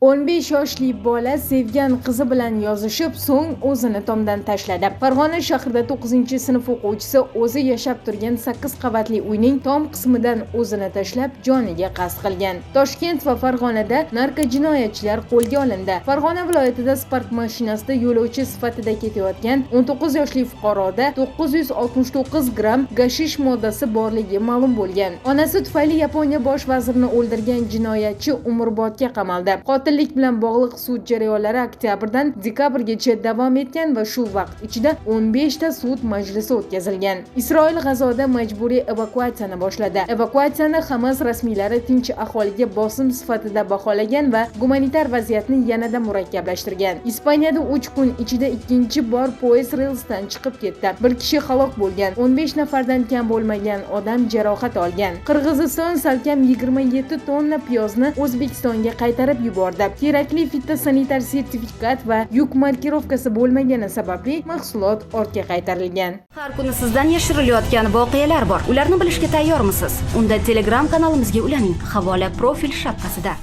15 yoshli bola sevgan qizi bilan yozishib, so'ng o'zini tomdan tashladi. Farg'ona shahrida 9-sinf o'quvchisi o'zi yashab turgan 8 qavatli uyning tom qismidan o'zini tashlab, joniga qasd qilgan. Toshkent va Farg'onada narkojinoyatchilar qo'lga olindi. Farg'ona viloyatida Spark mashinasida yo'lovchi sifatida ketayotgan 19 yoshli fuqaroda 969 gram gashish moddasi borligi ma'lum bo'lgan. Onasi tufayli Yaponiya bosh vazirini o'ldirgan jinoyatchi umrbodga qamaldi. Qotillik bilan bog'liq sud jarayonlari oktabrdan dekabrgacha davom etgan va shu vaqt ichida 15 ta sud majlisi o'tkazilgan. Isroil G'azoda majburiy evakuatsiyani boshladi. Evakuatsiyani Hamas rasmiylari tinch aholiga bosim sifatida baholagan va gumanitar vaziyatni yanada murakkablashtirgan. Ispaniyada 3 kun ichida ikkinchi bor poyezd relsdan chiqib ketdi. Bir kishi halok bo'lgan, 15 nafardan kam bo'lmagan odam jarohat olgan. Qirg'iziston salkam 27 tonna piyozni O'zbekistonga qaytarib yubordi. Kerakli fitosanitar sertifikat va yuk markirovkasi bo'lmagani sababli mahsulot ortga qaytarilgan. Har kuni sizdan yashirilayotgan voqealar bor. Ularni bilishga tayyormisiz? Unda Telegram kanalimizga ulaning. Havola profil shapkasida.